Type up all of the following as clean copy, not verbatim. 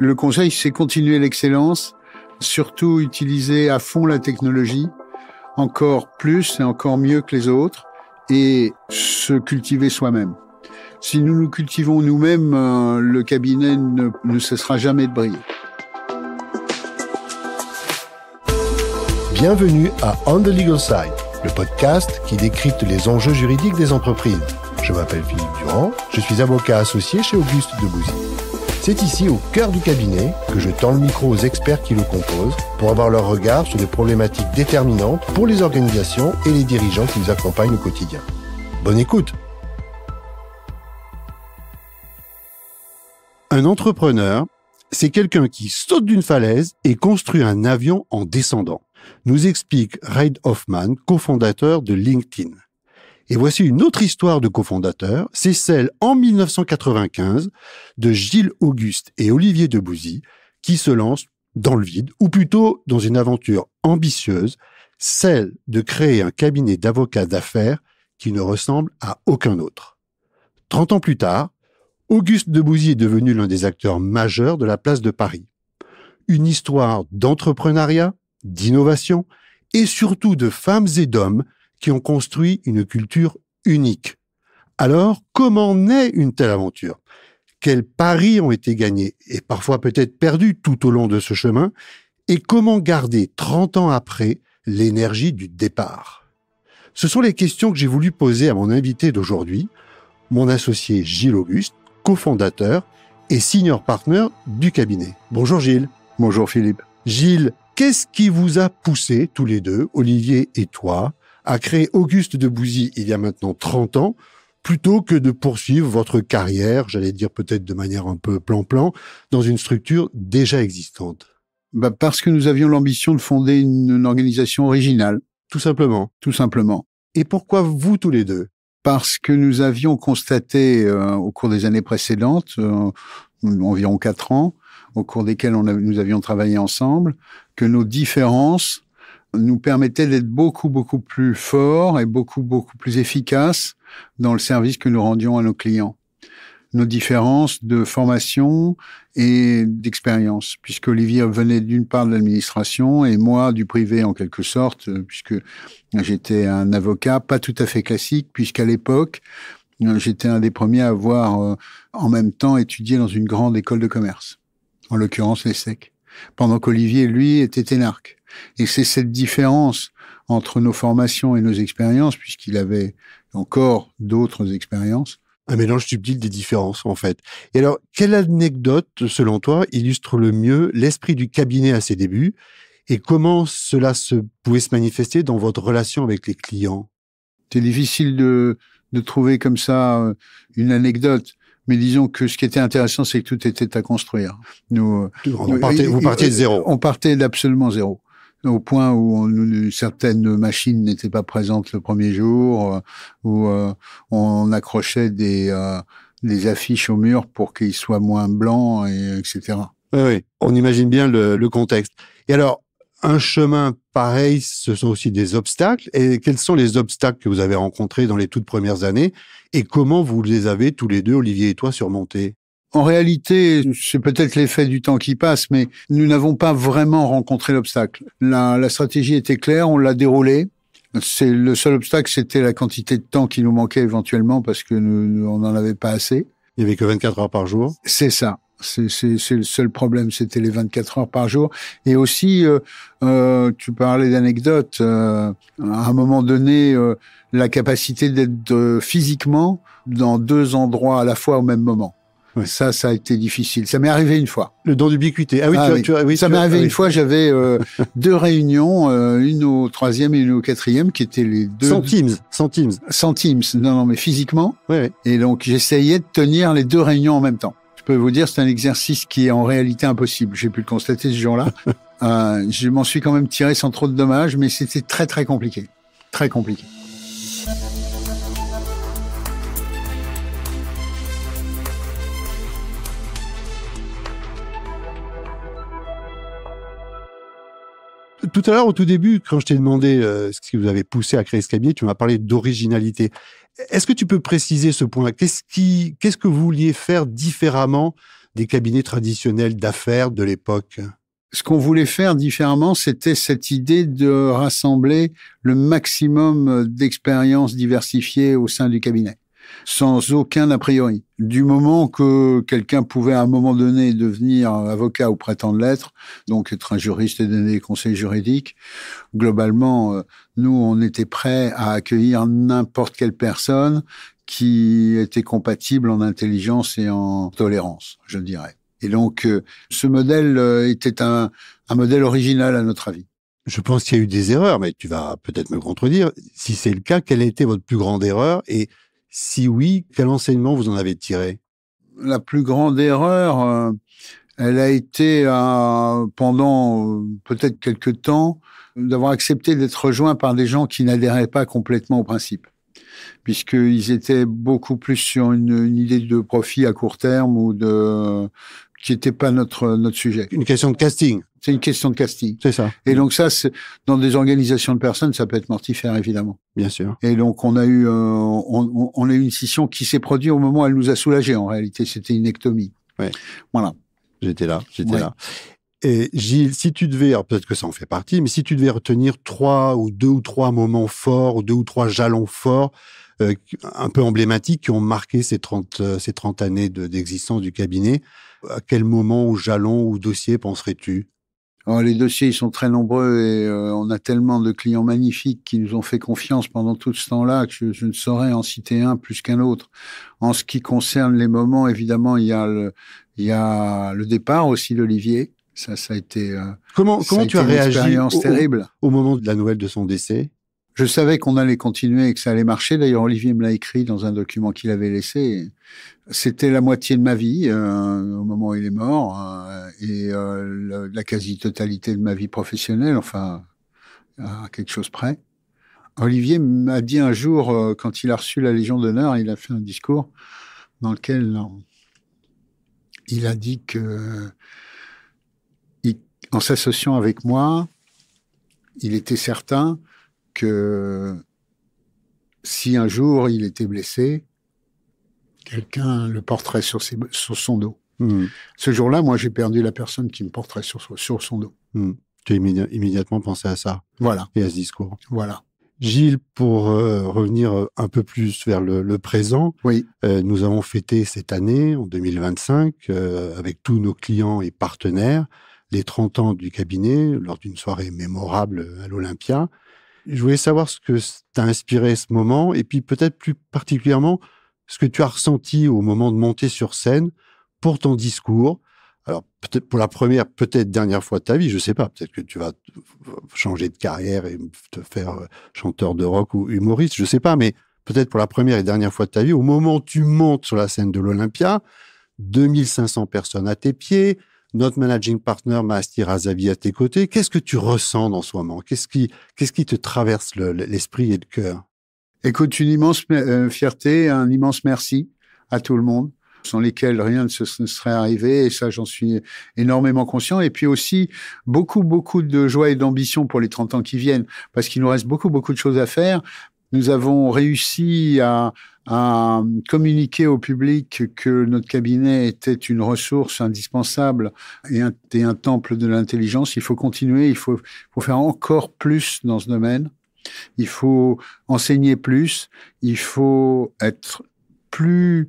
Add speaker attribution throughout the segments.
Speaker 1: Le conseil, c'est continuer l'excellence, surtout utiliser à fond la technologie, encore plus et encore mieux que les autres, et se cultiver soi-même. Si nous nous cultivons nous-mêmes, le cabinet ne cessera jamais de briller.
Speaker 2: Bienvenue à On the Legal Side, le podcast qui décrypte les enjeux juridiques des entreprises. Je m'appelle Philippe Durand, je suis avocat associé chez Auguste de Bouzy. C'est ici, au cœur du cabinet, que je tends le micro aux experts qui le composent pour avoir leur regard sur des problématiques déterminantes pour les organisations et les dirigeants qui nous accompagnent au quotidien. Bonne écoute! Un entrepreneur, c'est quelqu'un qui saute d'une falaise et construit un avion en descendant, nous explique Reid Hoffman, cofondateur de LinkedIn. Et voici une autre histoire de cofondateur, c'est celle en 1995 de Gilles Auguste et Olivier de Bouzy qui se lancent dans le vide, ou plutôt dans une aventure ambitieuse, celle de créer un cabinet d'avocats d'affaires qui ne ressemble à aucun autre. 30 ans plus tard, Auguste de Bouzy est devenu l'un des acteurs majeurs de la place de Paris. Une histoire d'entrepreneuriat, d'innovation et surtout de femmes et d'hommes qui ont construit une culture unique. Alors, comment naît une telle aventure? Quels paris ont été gagnés et parfois peut-être perdus tout au long de ce chemin? Et comment garder 30 ans après l'énergie du départ? Ce sont les questions que j'ai voulu poser à mon invité d'aujourd'hui, mon associé Gilles Auguste, cofondateur et senior partner du cabinet. Bonjour Gilles.
Speaker 1: Bonjour Philippe.
Speaker 2: Gilles, qu'est-ce qui vous a poussé, tous les deux, Olivier et toi, à créer Auguste de Bouzy il y a maintenant 30 ans, plutôt que de poursuivre votre carrière, j'allais dire peut-être de manière un peu plan-plan, dans une structure déjà existante?
Speaker 1: Parce que nous avions l'ambition de fonder une organisation originale.
Speaker 2: Tout simplement.
Speaker 1: Tout simplement.
Speaker 2: Et pourquoi vous tous les deux?
Speaker 1: Parce que nous avions constaté au cours des années précédentes, environ 4 ans, au cours desquels nous avions travaillé ensemble, que nos différences nous permettaient d'être beaucoup plus forts et beaucoup plus efficaces dans le service que nous rendions à nos clients. Nos différences de formation et d'expérience, puisque Olivier venait d'une part de l'administration et moi du privé en quelque sorte, puisque j'étais un avocat pas tout à fait classique, puisqu'à l'époque, j'étais un des premiers à avoir en même temps étudié dans une grande école de commerce, en l'occurrence l'ESSEC, pendant qu'Olivier, lui, était énarque. Et c'est cette différence entre nos formations et nos expériences, puisqu'il avait encore d'autres expériences.
Speaker 2: Un mélange subtil des différences, en fait. Et alors, quelle anecdote, selon toi, illustre le mieux l'esprit du cabinet à ses débuts et comment cela pouvait se manifester dans votre relation avec les clients?
Speaker 1: C'est difficile de trouver comme ça une anecdote. Mais disons que ce qui était intéressant, c'est que tout était à construire. Vous
Speaker 2: partiez de zéro.
Speaker 1: On partait d'absolument zéro. Au point où certaines machines n'étaient pas présentes le premier jour, où on accrochait des affiches au mur pour qu'ils soient moins blancs, etc.
Speaker 2: Oui, on imagine bien le contexte. Et alors, un chemin pareil, ce sont aussi des obstacles. Et quels sont les obstacles que vous avez rencontrés dans les toutes premières années? Et comment vous les avez tous les deux, Olivier et toi, surmontés?
Speaker 1: En réalité, c'est peut-être l'effet du temps qui passe, mais nous n'avons pas vraiment rencontré l'obstacle. La stratégie était claire, on l'a déroulée. Le seul obstacle, c'était la quantité de temps qui nous manquait éventuellement parce que on n'en avait pas assez.
Speaker 2: Il n'y avait que 24 heures par jour.
Speaker 1: C'est ça. C'est le seul problème, c'était les 24 heures par jour. Et aussi, tu parlais d'anecdotes. À un moment donné, la capacité d'être physiquement dans 2 endroits à la fois au même moment. Ouais. Ça a été difficile. Ça m'est arrivé une fois.
Speaker 2: Le don d'ubiquité. Ah oui,
Speaker 1: ça m'est arrivé une fois. J'avais 2 réunions, une au 3e et une au 4e, qui étaient les deux.
Speaker 2: Sans Teams.
Speaker 1: Non, mais physiquement.
Speaker 2: Ouais.
Speaker 1: Et donc, j'essayais de tenir les 2 réunions en même temps. Je peux vous dire, c'est un exercice qui est en réalité impossible. J'ai pu le constater ce jour-là. Je m'en suis quand même tiré sans trop de dommages, mais c'était très, très compliqué. Très compliqué.
Speaker 2: Tout à l'heure, au tout début, quand je t'ai demandé ce qui vous avait poussé à créer ce cabinet, tu m'as parlé d'originalité. Est-ce que tu peux préciser ce point? Qu'est-ce que vous vouliez faire différemment des cabinets traditionnels d'affaires de l'époque?
Speaker 1: Ce qu'on voulait faire différemment, c'était cette idée de rassembler le maximum d'expériences diversifiées au sein du cabinet, sans aucun a priori. Du moment que quelqu'un pouvait à un moment donné devenir avocat ou prétendre l'être, donc être un juriste et donner des conseils juridiques, globalement, nous, on était prêts à accueillir n'importe quelle personne qui était compatible en intelligence et en tolérance, je dirais. Et donc, ce modèle était un modèle original à notre avis.
Speaker 2: Je pense qu'il y a eu des erreurs, mais tu vas peut-être me contredire. Si c'est le cas, quelle a été votre plus grande erreur? Et si oui, quel enseignement vous en avez tiré?
Speaker 1: La plus grande erreur, elle a été pendant peut-être quelques temps d'avoir accepté d'être rejoint par des gens qui n'adhéraient pas complètement au principe, puisqu'ils étaient beaucoup plus sur une idée de profit à court terme ou qui n'était pas notre sujet.
Speaker 2: Une question de casting.
Speaker 1: C'est une question de casting.
Speaker 2: C'est ça.
Speaker 1: Et donc ça, dans des organisations de personnes, ça peut être mortifère, évidemment.
Speaker 2: Bien sûr.
Speaker 1: Et donc on a eu une scission qui s'est produite au moment où elle nous a soulagés. En réalité, c'était une ectomie.
Speaker 2: Ouais.
Speaker 1: Voilà.
Speaker 2: J'étais là. Et Gilles, si tu devais, alors peut-être que ça en fait partie, mais si tu devais retenir deux ou trois moments forts, ou 2 ou 3 jalons forts, un peu emblématiques, qui ont marqué ces 30 années d'existence du cabinet, à quel moment ou jalon ou dossier penserais-tu?
Speaker 1: Alors, les dossiers, ils sont très nombreux et on a tellement de clients magnifiques qui nous ont fait confiance pendant tout ce temps-là que je ne saurais en citer un plus qu'un autre. En ce qui concerne les moments, évidemment, il y a le départ aussi d'Olivier. Ça a été
Speaker 2: comment tu as réagi
Speaker 1: terrible.
Speaker 2: Au moment de la nouvelle de son décès?
Speaker 1: Je savais qu'on allait continuer et que ça allait marcher. D'ailleurs, Olivier me l'a écrit dans un document qu'il avait laissé. C'était la moitié de ma vie au moment où il est mort et la quasi-totalité de ma vie professionnelle, enfin, à quelque chose près. Olivier m'a dit un jour, quand il a reçu la Légion d'honneur, il a fait un discours dans lequel il a dit que, en s'associant avec moi, il était certain que si un jour il était blessé, quelqu'un le porterait sur son dos. Mmh. Ce jour-là, moi, j'ai perdu la personne qui me porterait sur son dos.
Speaker 2: Mmh. Tu as immédiatement pensé à ça.
Speaker 1: Voilà.
Speaker 2: Et à ce discours.
Speaker 1: Voilà.
Speaker 2: Gilles, pour revenir un peu plus vers le présent,
Speaker 1: oui.
Speaker 2: Nous avons fêté cette année, en 2025, avec tous nos clients et partenaires, les 30 ans du cabinet, lors d'une soirée mémorable à l'Olympia. Je voulais savoir ce que t'a inspiré ce moment, et puis peut-être plus particulièrement ce que tu as ressenti au moment de monter sur scène pour ton discours. Alors, peut-être pour la première, peut-être dernière fois de ta vie, je sais pas, peut-être que tu vas changer de carrière et te faire chanteur de rock ou humoriste, je sais pas, mais peut-être pour la première et dernière fois de ta vie, au moment où tu montes sur la scène de l'Olympia, 2500 personnes à tes pieds, notre managing partner, Mahasti Razavi, à tes côtés. Qu'est-ce que tu ressens dans ce moment? Qu'est-ce qui te traverse l'esprit et le cœur?
Speaker 1: Écoute, une immense fierté, un immense merci à tout le monde, sans lesquels rien ne serait arrivé, et ça, j'en suis énormément conscient. Et puis aussi, beaucoup de joie et d'ambition pour les 30 ans qui viennent, parce qu'il nous reste beaucoup de choses à faire. Nous avons réussi à communiquer au public que notre cabinet était une ressource indispensable et un temple de l'intelligence. Il faut continuer, il faut faire encore plus dans ce domaine. Il faut enseigner plus, il faut être plus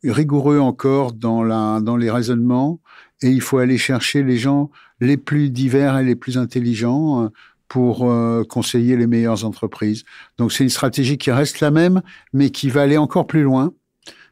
Speaker 1: rigoureux encore dans les raisonnements, et il faut aller chercher les gens les plus divers et les plus intelligents pour conseiller les meilleures entreprises. Donc c'est une stratégie qui reste la même, mais qui va aller encore plus loin.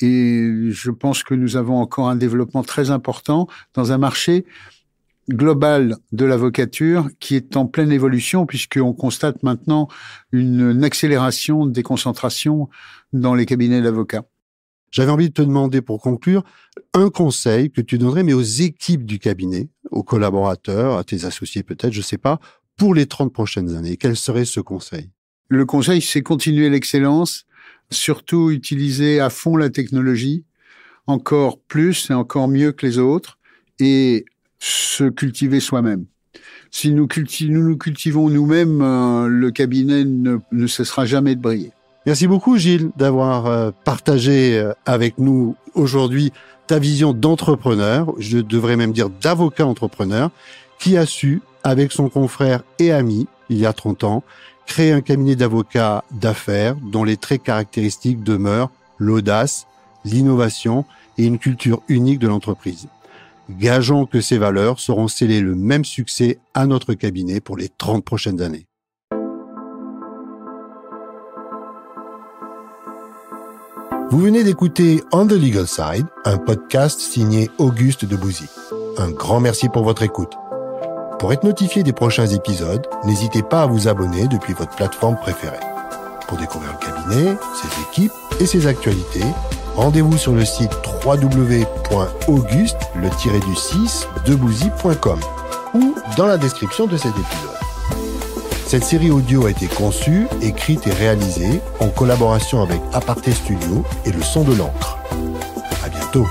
Speaker 1: Et je pense que nous avons encore un développement très important dans un marché global de l'avocature qui est en pleine évolution, puisqu'on constate maintenant une accélération des concentrations dans les cabinets d'avocats.
Speaker 2: J'avais envie de te demander, pour conclure, un conseil que tu donnerais, mais aux équipes du cabinet, aux collaborateurs, à tes associés peut-être, je sais pas, pour les 30 prochaines années. Quel serait ce conseil?
Speaker 1: Le conseil, c'est continuer l'excellence, surtout utiliser à fond la technologie, encore plus et encore mieux que les autres, et se cultiver soi-même. Si nous cultivons nous-mêmes, le cabinet ne cessera jamais de briller.
Speaker 2: Merci beaucoup Gilles d'avoir partagé avec nous aujourd'hui ta vision d'entrepreneur, je devrais même dire d'avocat entrepreneur, qui a su, avec son confrère et ami, il y a 30 ans, créer un cabinet d'avocats d'affaires dont les traits caractéristiques demeurent l'audace, l'innovation et une culture unique de l'entreprise. Gageons que ces valeurs sauront sceller le même succès à notre cabinet pour les 30 prochaines années. Vous venez d'écouter On the Legal Side, un podcast signé Auguste Debouzy. Un grand merci pour votre écoute. Pour être notifié des prochains épisodes, n'hésitez pas à vous abonner depuis votre plateforme préférée. Pour découvrir le cabinet, ses équipes et ses actualités, rendez-vous sur le site www.auguste-debouzy.com ou dans la description de cet épisode. Cette série audio a été conçue, écrite et réalisée en collaboration avec Aparté Studio et Le Son de l'Encre. À bientôt.